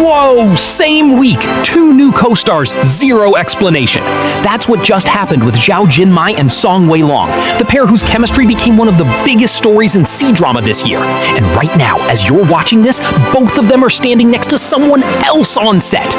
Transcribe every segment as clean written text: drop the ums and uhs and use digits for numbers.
Whoa! Same week! 2 new co-stars, 0 explanation. That's what just happened with Zhao Jinmai and Song Weilong, the pair whose chemistry became one of the biggest stories in C-drama this year. And right now, as you're watching this, both of them are standing next to someone else on set.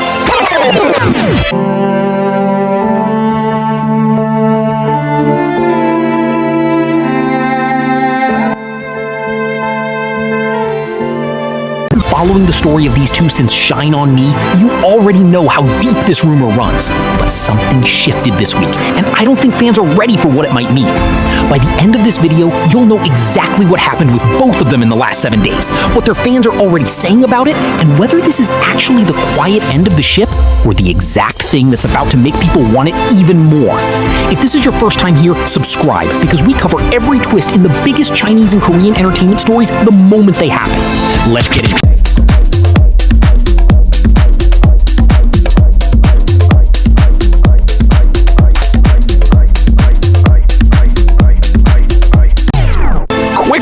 Following the story of these two since Shine On Me, you already know how deep this rumor runs. But something shifted this week, and I don't think fans are ready for what it might mean. By the end of this video, you'll know exactly what happened with both of them in the last 7 days, what their fans are already saying about it, and whether this is actually the quiet end of the ship or the exact thing that's about to make people want it even more. If this is your first time here, subscribe, because we cover every twist in the biggest Chinese and Korean entertainment stories the moment they happen. Let's get into it.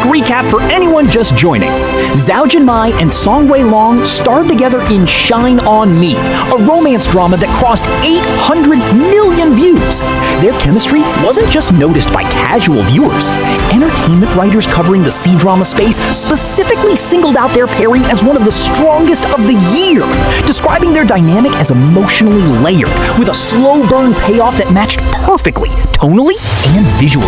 Recap for anyone just joining. Zhao Jinmai and Song Weilong starred together in Shine On Me, a romance drama that crossed 800 million views. Their chemistry wasn't just noticed by casual viewers. Entertainment writers covering the C-drama space specifically singled out their pairing as one of the strongest of the year, describing their dynamic as emotionally layered, with a slow burn payoff that matched perfectly, tonally and visually.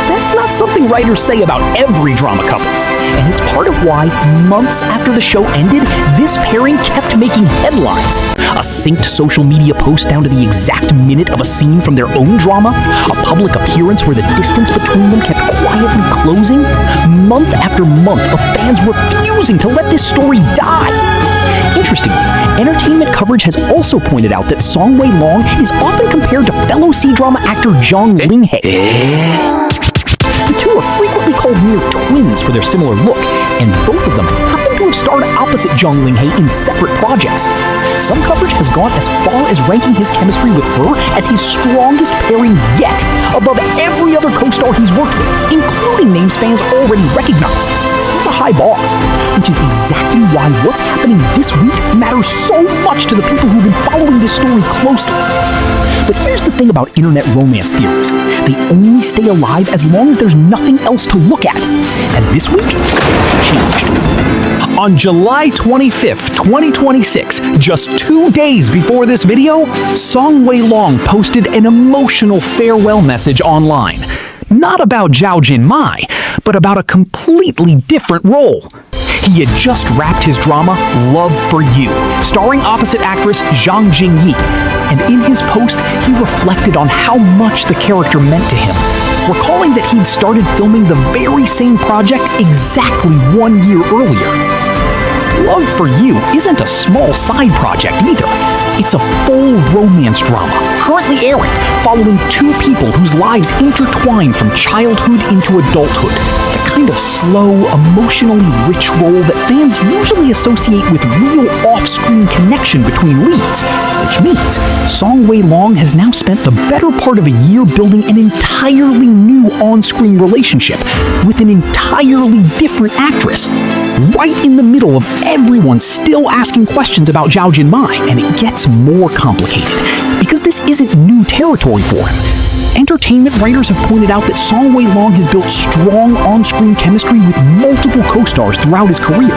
That's not something writers say about every drama couple, and it's part of why, months after the show ended, this pairing kept making headlines. A synced social media post down to the exact minute of a scene from their own drama, a public appearance where the distance between them kept quietly closing, month after month of fans refusing to let this story die. Interestingly, entertainment coverage has also pointed out that Song Weilong is often compared to fellow C-drama actor Zhang Jinmai. The two are frequently called near twins for their similar look, and both of them happen to have starred opposite Zhang Jinmai in separate projects. Some coverage has gone as far as ranking his chemistry with her as his strongest pairing yet, above every other co-star he's worked with, including names fans already recognize. That's a high bar, which is exactly why what's happening this week matters so much to the people who've been following this story closely. But here's the thing about internet romance theories. They only stay alive as long as there's nothing else to look at. And this week, changed. On July 25th, 2026, just 2 days before this video, Song Weilong posted an emotional farewell message online. Not about Zhao Jinmai, but about a completely different role. He had just wrapped his drama, Love for You, starring opposite actress Zhang Jinyi, and in his post, he reflected on how much the character meant to him, recalling that he'd started filming the very same project exactly 1 year earlier. Love for You isn't a small side project either. It's a full romance drama, currently airing, following 2 people whose lives intertwine from childhood into adulthood. The kind of slow, emotionally rich role that fans usually associate with real off-screen connection between leads, which means Song Weilong has now spent the better part of a year building an entirely new on-screen relationship with an entirely different actress, right in the middle of everyone still asking questions about Zhao Jinmai, and it gets more complicated, because this isn't new territory for him. Entertainment writers have pointed out that Song Weilong has built strong on-screen chemistry with multiple co-stars throughout his career,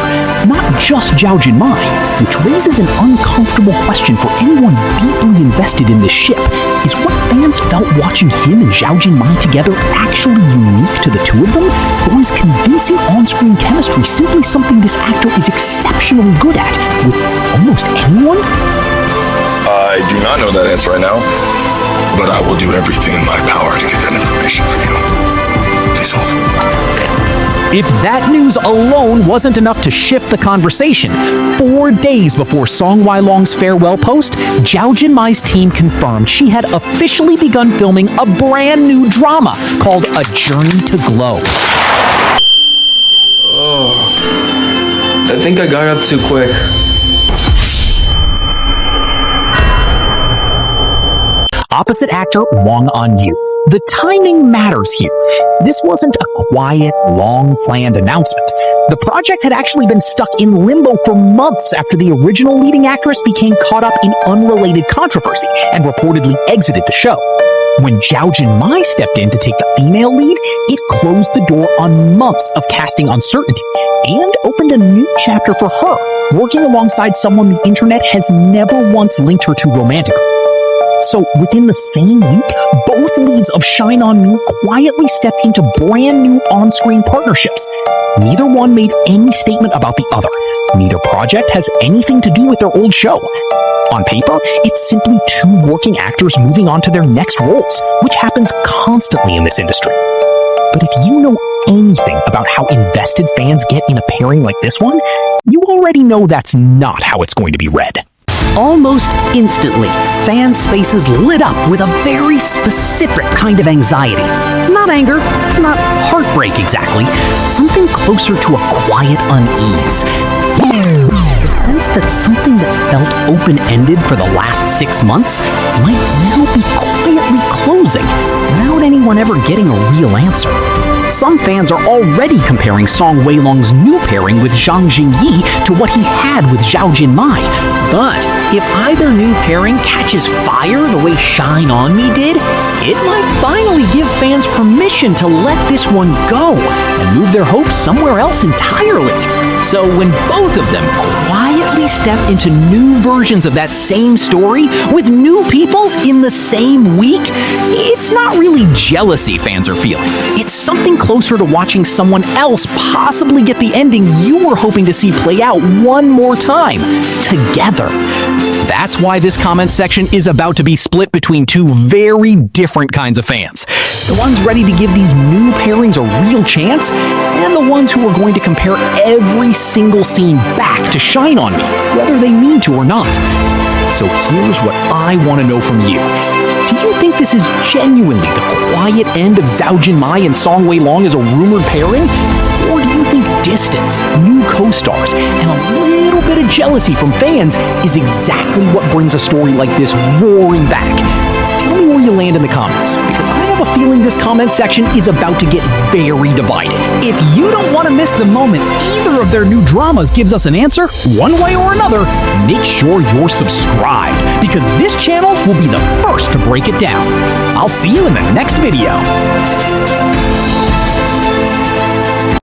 not just Zhao Jinmai, which raises an uncomfortable question for anyone deeply invested in this ship. Is what fans felt watching him and Zhao Jinmai together actually unique to the two of them? Or is convincing on-screen chemistry simply something this actor is exceptionally good at with almost anyone? I do not know that answer right now, but I will do everything in my power to get that information for you. Please hold. If that news alone wasn't enough to shift the conversation, 4 days before Song Weilong's farewell post, Zhao Jinmai's team confirmed she had officially begun filming a brand new drama called A Journey to Glow. Oh, I think I got up too quick. Opposite actor Wang Anyu. The timing matters here. This wasn't a quiet, long-planned announcement. The project had actually been stuck in limbo for months after the original leading actress became caught up in unrelated controversy and reportedly exited the show. When Zhao Jinmai stepped in to take the female lead, it closed the door on months of casting uncertainty and opened a new chapter for her, working alongside someone the internet has never once linked her to romantically. So within the same week, both leads of Shine On Me quietly stepped into brand new on-screen partnerships. Neither one made any statement about the other. Neither project has anything to do with their old show. On paper, it's simply two working actors moving on to their next roles, which happens constantly in this industry. But if you know anything about how invested fans get in a pairing like this one, you already know that's not how it's going to be read. Almost instantly, fans' faces lit up with a very specific kind of anxiety. Not anger, not heartbreak exactly, something closer to a quiet unease. The sense that something that felt open-ended for the last 6 months might now be quietly closing without anyone ever getting a real answer. Some fans are already comparing Song Weilong's new pairing with Zhang Jinyi to what he had with Zhao Jinmai. But if either new pairing catches fire the way Shine On Me did, it might finally give fans permission to let this one go and move their hopes somewhere else entirely. So when both of them quietly step into new versions of that same story with new people in the same week, it's not really jealousy fans are feeling. It's something closer to watching someone else possibly get the ending you were hoping to see play out one more time, together. That's why this comment section is about to be split between two very different kinds of fans. The ones ready to give these new pairings a real chance, and the ones who are going to compare every single scene back to Shine On Me, whether they mean to or not. So here's what I want to know from you. Do you think this is genuinely the quiet end of Zhao Jinmai and Song Weilong as a rumored pairing? Or do you think distance, new co-stars, and a little bit of jealousy from fans is exactly what brings a story like this roaring back? Tell me where you land in the comments, because I have a feeling this comment section is about to get very divided. If you don't want to miss the moment either of their new dramas gives us an answer, one way or another, make sure you're subscribed, because this channel will be the first to break it down. I'll see you in the next video.